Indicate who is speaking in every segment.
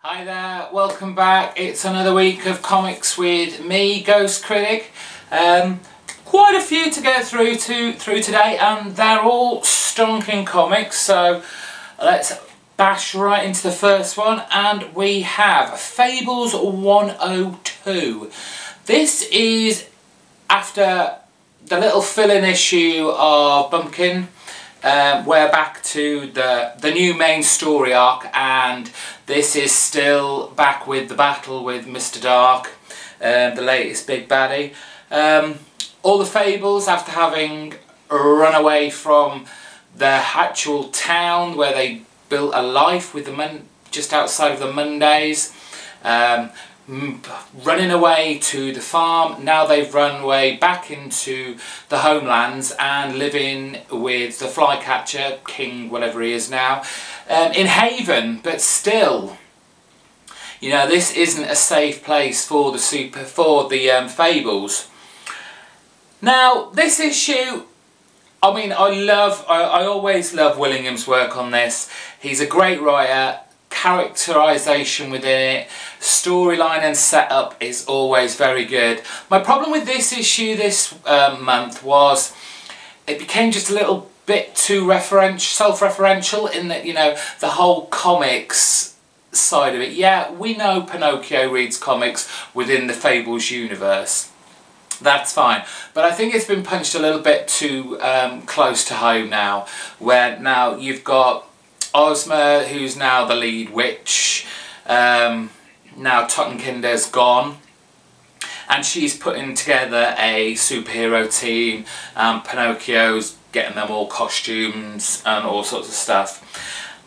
Speaker 1: Hi there, welcome back. It's another week of comics with me, Ghost Critic. Quite a few to go through today, and they're all stonking comics, so let's bash right into the first one. And we have Fables 102. This is after the little fill-in issue of Bumpkin. We're back to the new main story arc, and this is still back with the battle with Mr. Dark, the latest big baddie. All the Fables, after having run away from the actual town where they built a life with the just outside of the Mondays, running away to the farm. Now they've run away back into the homelands and living with the flycatcher king, whatever he is now, in Haven. But still, you know, this isn't a safe place for the Fables. Now this issue, I mean, I always love Willingham's work on this. He's a great writer. Characterisation within it, storyline and setup is always very good. My problem with this issue this month was it became just a little bit too self-referential in that, you know, the whole comics side of it. Yeah, we know Pinocchio reads comics within the Fables universe. That's fine, but I think it's been punched a little bit too close to home now, where now you've got Ozma, who's now the lead witch. Now Tottenkinder's gone, and she's putting together a superhero team. Pinocchio's getting them all costumes and all sorts of stuff.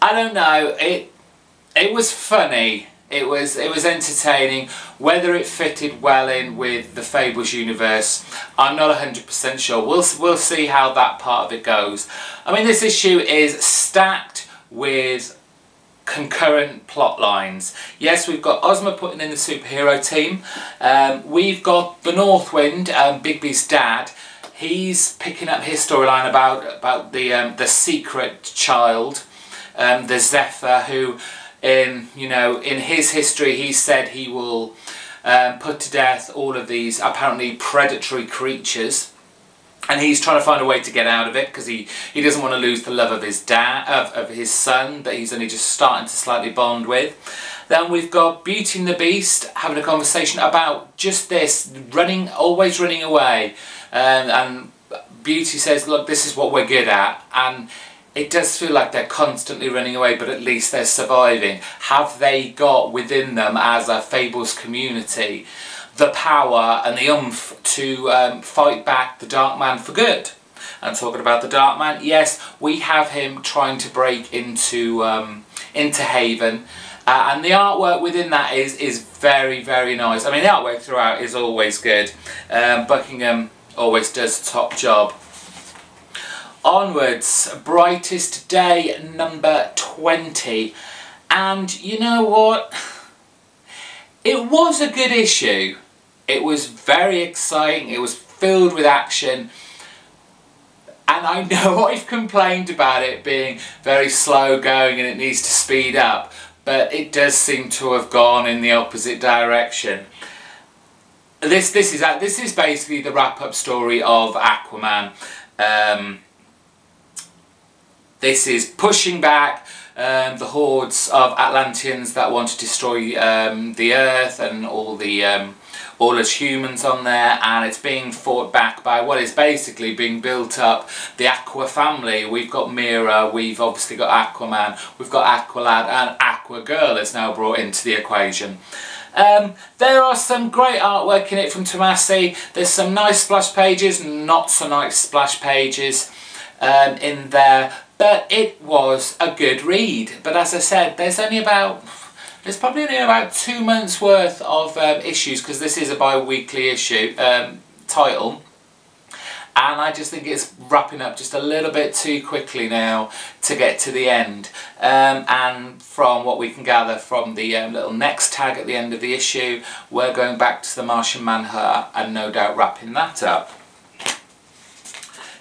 Speaker 1: I don't know. It was funny. It was entertaining. Whether it fitted well in with the Fables universe, I'm not 100% sure. We'll see how that part of it goes. I mean, this issue is stacked with concurrent plot lines. Yes, we've got Ozma putting in the superhero team. We've got the Northwind, Bigby's dad. He's picking up his storyline about the secret child, the Zephyr, who in his history he said he will put to death all of these apparently predatory creatures. And he's trying to find a way to get out of it because he doesn't want to lose the love of his dad, of his son that he's only just starting to slightly bond with. Then we've got Beauty and the Beast having a conversation about just this, always running away. And Beauty says, look, this is what we're good at. And it does feel like they're constantly running away, but at least they're surviving. Have they got within them, as a Fables community, the power and the oomph to fight back the Darkman for good? And talking about the Darkman, yes, we have him trying to break into Haven, and the artwork within that is very, very nice. I mean, the artwork throughout is always good. Buckingham always does a top job. Onwards, Brightest Day number 20, and you know what? It was a good issue. It was very exciting. It was filled with action. And I know I've complained about it being very slow going and it needs to speed up, but it does seem to have gone in the opposite direction. This is basically the wrap-up story of Aquaman. This is pushing back the hordes of Atlanteans that want to destroy the Earth and all its humans on there, and it's being fought back by what is basically being built up the Aqua family. We've got Mira, we've obviously got Aquaman, we've got Aqualad, and Aquagirl is now brought into the equation. There are some great artwork in it from Tomasi. There's some nice splash pages, not so nice splash pages in there. But it was a good read. But as I said, there's probably only about 2 months worth of issues, because this is a bi-weekly issue title. And I just think it's wrapping up just a little bit too quickly now to get to the end. And from what we can gather from the little next tag at the end of the issue, we're going back to the Martian Manhunter and no doubt wrapping that up.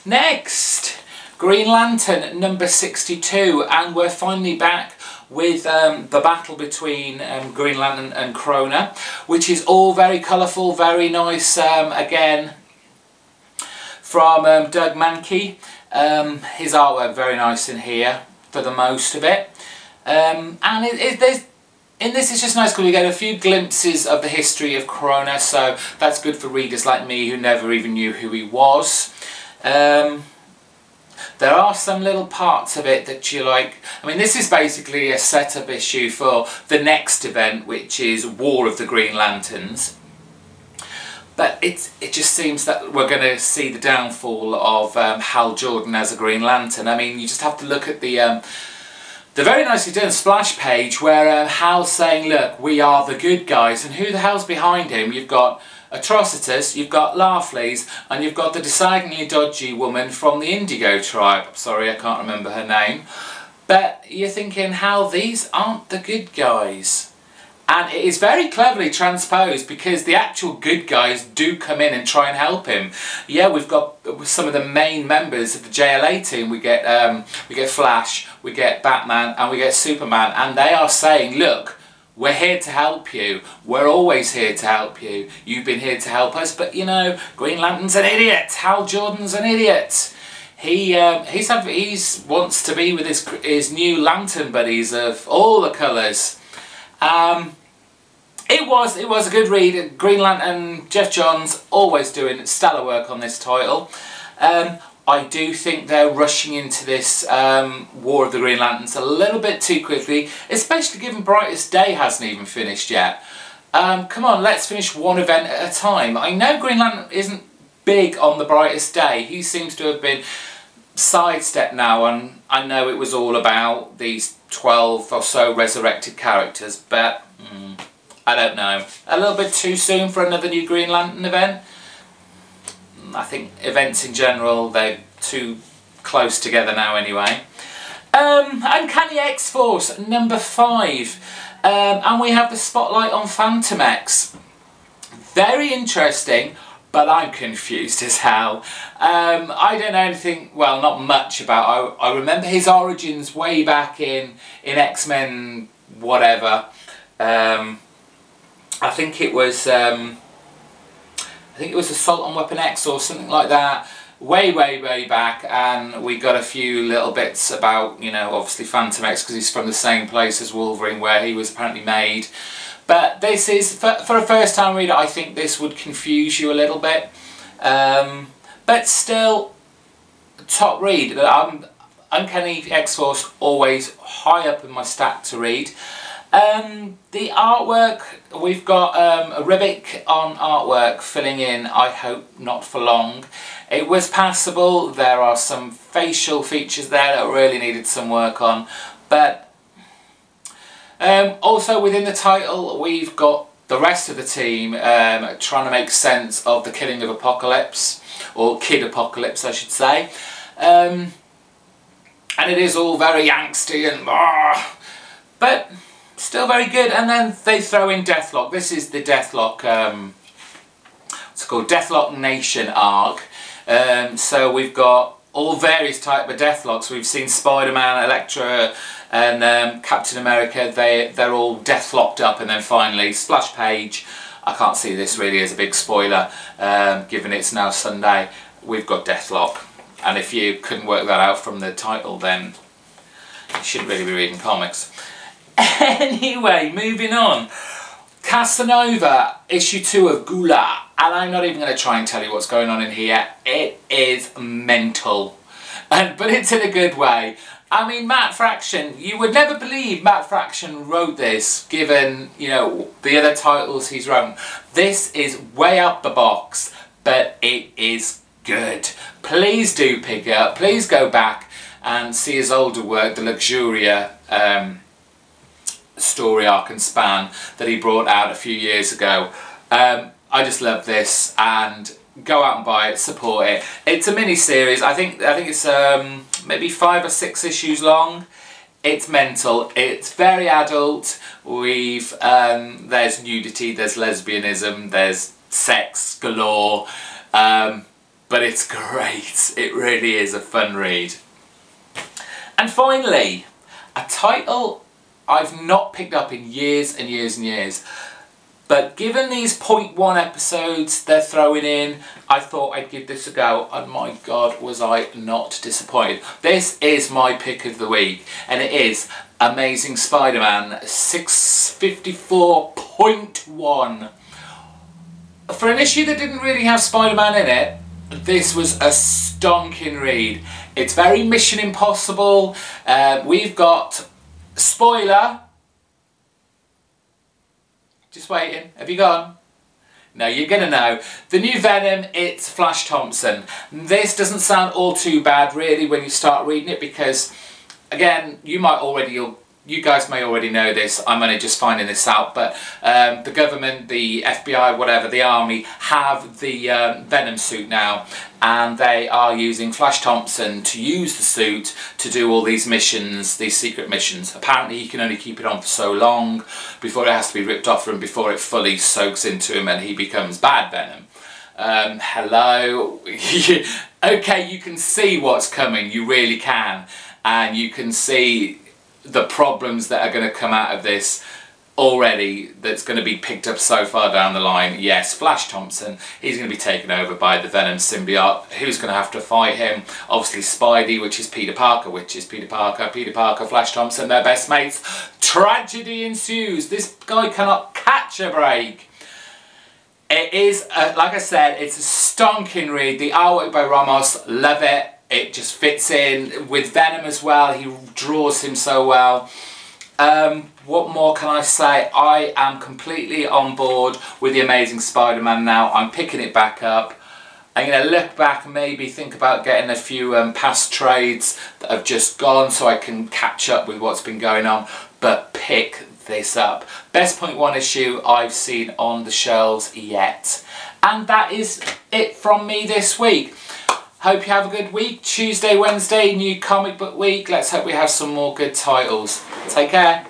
Speaker 1: Next, Green Lantern number 62, and we're finally back with the battle between Green Lantern and Krona, which is all very colourful, very nice, again, from Doug Mankey. His artwork very nice in here, for the most of it. And in this it's just nice because we get a few glimpses of the history of Krona, so that's good for readers like me who never even knew who he was. There are some little parts of it that you like. I mean, this is basically a setup issue for the next event, which is War of the Green Lanterns. But it just seems that we're going to see the downfall of Hal Jordan as a Green Lantern. I mean, you just have to look at the very nicely done splash page where Hal's saying, look, we are the good guys, and who the hell's behind him? You've got Atrocitus, you've got Laughley's, and you've got the decidedly dodgy woman from the Indigo tribe. Sorry, I can't remember her name. But you're thinking, Hal, these aren't the good guys. And it is very cleverly transposed because the actual good guys do come in and try and help him. Yeah, we've got some of the main members of the JLA team. We get Flash, we get Batman, and we get Superman, and they are saying, look, we're here to help you. We're always here to help you. You've been here to help us, but you know, Green Lantern's an idiot. Hal Jordan's an idiot. He wants to be with his new Lantern buddies of all the colours. It was a good read. Green Lantern, Jeff Johns, always doing stellar work on this title. I do think they're rushing into this War of the Green Lanterns a little bit too quickly, especially given Brightest Day hasn't even finished yet. Come on, let's finish one event at a time. I know Green Lantern isn't big on the Brightest Day. He seems to have been sidestepped now, and I know it was all about these 12 or so resurrected characters, but I don't know. A little bit too soon for another new Green Lantern event. I think events in general, they're too close together now anyway. Uncanny XForce number 5. And we have the spotlight on Phantom X. Very interesting, but I'm confused as hell. I don't know anything, well, not much about. I remember his origins way back in X-Men whatever. I think it was Assault on Weapon X or something like that, way back, and we got a few little bits about, you know, obviously Phantom X because he's from the same place as Wolverine where he was apparently made. But this is, for a first time reader, I think this would confuse you a little bit. But still, top read. Uncanny X-Force, always high up in my stack to read. The artwork, we've got a Ribic on artwork filling in, I hope not for long. It was passable. There are some facial features there that really needed some work on, but also within the title we've got the rest of the team trying to make sense of the killing of Apocalypse, or Kid Apocalypse I should say, and it is all very angsty and but still very good. And then they throw in Deathlock. This is the Deathlock, what's it called, Deathlock Nation arc. So we've got all various type of Deathlocks. We've seen SpiderMan, Elektra, and Captain America. They're all Deathlocked up, and then finally splash page. I can't see this really as a big spoiler, given it's now Sunday. We've got Deathlock, and if you couldn't work that out from the title, then you shouldn't really be reading comics. Anyway, moving on. Casanova, issue 2 of Gula, and I'm not even going to try and tell you what's going on in here. It is mental, but it's in a good way. I mean, Matt Fraction, you would never believe Matt Fraction wrote this, given, you know, the other titles he's written. This is way up the box, but it is good. Please do pick it up. Please go back and see his older work, the Luxuria story arc and span that he brought out a few years ago. I just love this, and go out and buy it, support it. It's a mini series. I think it's maybe 5 or 6 issues long. It's mental. It's very adult. There's nudity, there's lesbianism, there's sex galore, but it's great. It really is a fun read. And finally, a title I've not picked up in years and years and years. But given these 0.1 episodes they're throwing in, I thought I'd give this a go, and my God, was I not disappointed. This is my pick of the week, and it is Amazing Spider-Man 654.1. For an issue that didn't really have Spider-Man in it, this was a stonking read. It's very Mission Impossible. We've got, spoiler, just waiting, have you gone? No, you're gonna know. The new Venom, it's Flash Thompson. This doesn't sound all too bad really when you start reading it, because again, you guys may already know this, I'm only just finding this out, but the government, the FBI, whatever, the army, have the Venom suit now, and they are using Flash Thompson to use the suit to do all these missions, these secret missions. Apparently he can only keep it on for so long before it has to be ripped off him, before it fully soaks into him and he becomes bad Venom. Hello? Okay, you can see what's coming, you really can, and you can see the problems that are going to come out of this already, that's going to be picked up so far down the line. Yes, Flash Thompson, he's going to be taken over by the Venom symbiote. Who's going to have to fight him? Obviously Spidey, which is Peter Parker, Flash Thompson, they're best mates. Tragedy ensues. This guy cannot catch a break. It is, like I said, it's a stonking read. The artwork by Ramos, love it. It just fits in with Venom as well. He draws him so well. What more can I say? I am completely on board with the Amazing Spider-Man now. I'm picking it back up. I'm going to look back and maybe think about getting a few past trades that have just gone so I can catch up with what's been going on. But pick this up. Best 0.1 issue I've seen on the shelves yet. And that is it from me this week. Hope you have a good week. Tuesday, Wednesday, new comic book week. Let's hope we have some more good titles. Take care.